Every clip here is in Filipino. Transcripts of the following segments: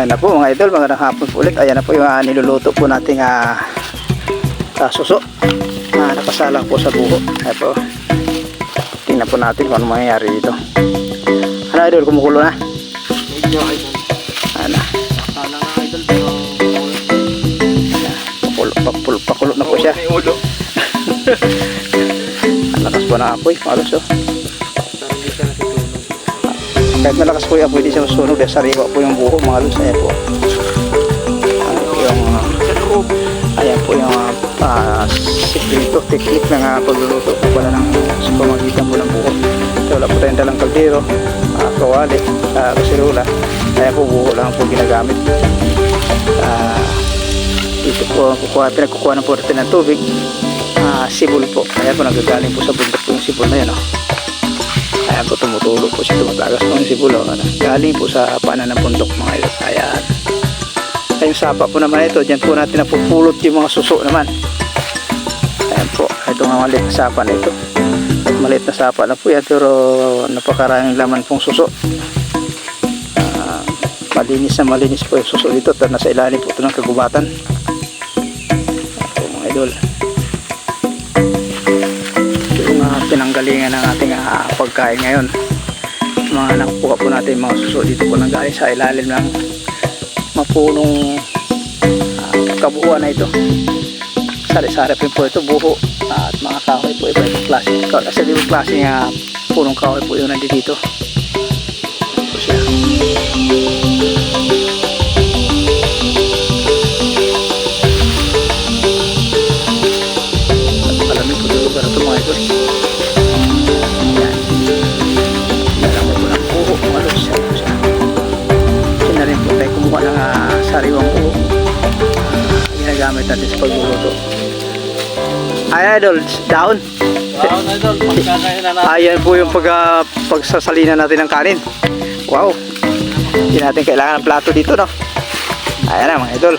Ayan na po mga idol, magandang hapon po ulit. Ayan na po yung niluluto po nating suso. Nakasalang po sa buho. Ayan po. Tingnan po natin kung ano mangyayari dito. Ano idol, kumukulo na? Medyo idol. Ano? Akala nga idol pero Pakulo na po siya. may ulo. Ang lakas po na apoy, malos oh. Pero hindi siya natutunog. Kahit malakas po yung apoy, hindi siya masunog. Dahil sariwa po yung buho mga los. Ayan po. Ayan po yung ayan po yung sikreto, technique ng pagluluto po pala ng sa pamagitan po ng buho. So, wala po tayong dalang kaldero, kawali, kaserula. Ayan po, buho lang po ginagamit. Dito po pinagkukuha ng po natin ng tubig. Sibol po. Ayan po, nagagaling po sa bundok po yung sibol na yan. Ayan po, tumutulo po siya, tumatagas po yung sibol. Galing po sa paanan ng bundok mga ilo. Ayan. Yung sapa po naman ito, dyan po natin napupulot yung mga suso naman. Ayan po, ito nga maliit na sapa na ito. Maliit na sapa na po yan, pero napakaraming laman pong suso. Malinis po yung suso dito. Nasa ilalim po ito ng kagubatan. Ayan po mga idol. Ito yung pinanggalingan ng ating pagkain ngayon. Mga nakukuha po natin yung mga suso dito po nang galing sa ilalim ng mapunong kabuuan na ito. Sari-sari po ito, buho at mga kahoy po, iba-ibang klase. Kasi ibang klase nga punong kahoy po yung nandito. Ito siya. Alamin po yung lugar ito mga ito. Yan. Dalaman po ng buho, malos siya. Kasi na rin po tayo kumuha ng sariwang buho. Ginagamit natin sa pagluluto. Ay idol, daon. Wow, idol, pagkakain na natin. Ayan po yung pagsasalina natin ng kanin. Wow. Hindi natin kailangan ng plato dito, no? Ayan na mga idol.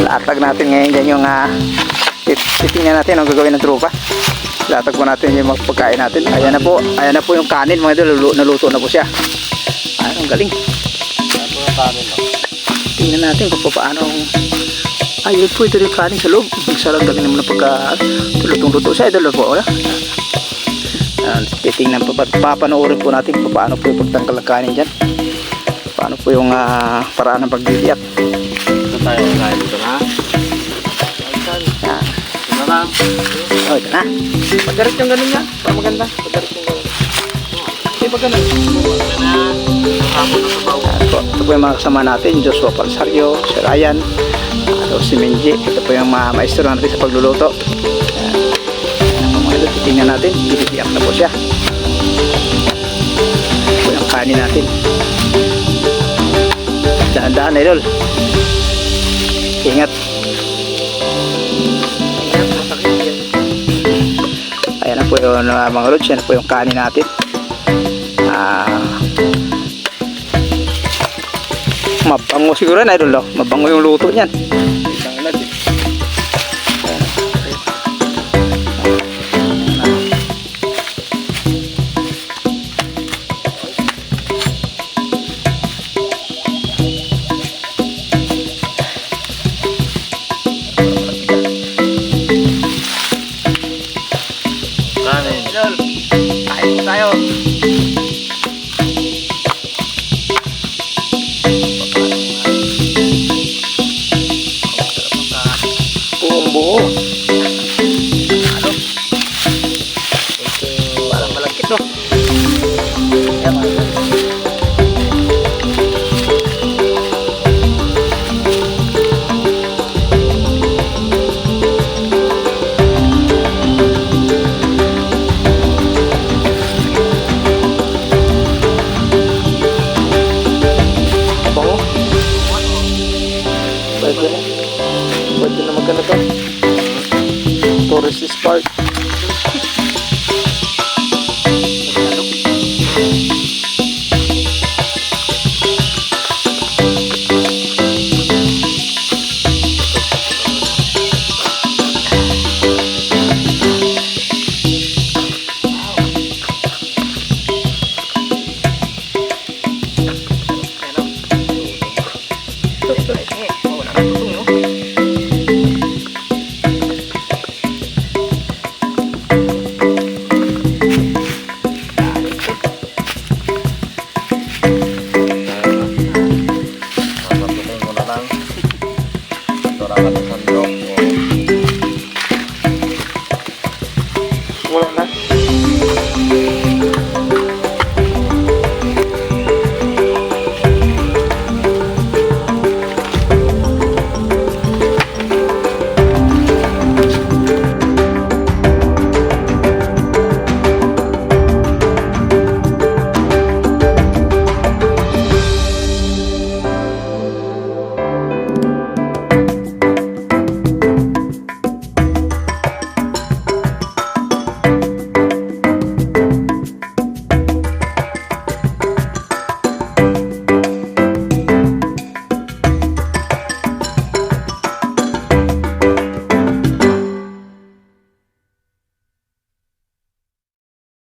Latag natin ngayon dyan yung titingnan natin ang gagawin ng trupa. Latag po natin yung pagkain natin. Ayan na po yung kanin mga idol. Naluto na po siya. Ayan, ang galing. Ano po yung kanin, no? Tingnan natin kung paano. Ayun po, ito yung kanin sa loob. Sarap galing naman ng pagka-lutong-luto siya. Idol po, wala? Titingnan po, papanoorin po natin kung paano po yung pagtanggal ng kanin dyan. Paano po yung paraan ng pagbibiyak. Ito tayo kain dito na. Ito na lang. Oh, ito na. Pagdarit yung ganun niya. Para maganda. Pagdarit yung ganun. Hindi ba ganun? Ito na. Hapon na sabaw. Ito po yung mga kasama natin. Joshua Palsario, si Ryan, si Menji. Ito po yung mga maestro natin sa pagluluto. Ayan po mga ito. Titingnan natin. Binibiyak na po siya. Ito po yung kanin natin. Dahan-dahan idol. Ingat. Ayan na po yung mga lods. Yan na po yung kanin natin. Mabango siguro na idol, no? Mabango yung luto niyan. Isang ulat eh. Kanin. Idol, kain po tayo. Buo. Ano? Parang malagkit, no? Ayan mga idol. Bango. Pwede na magkano to. Tourist Park.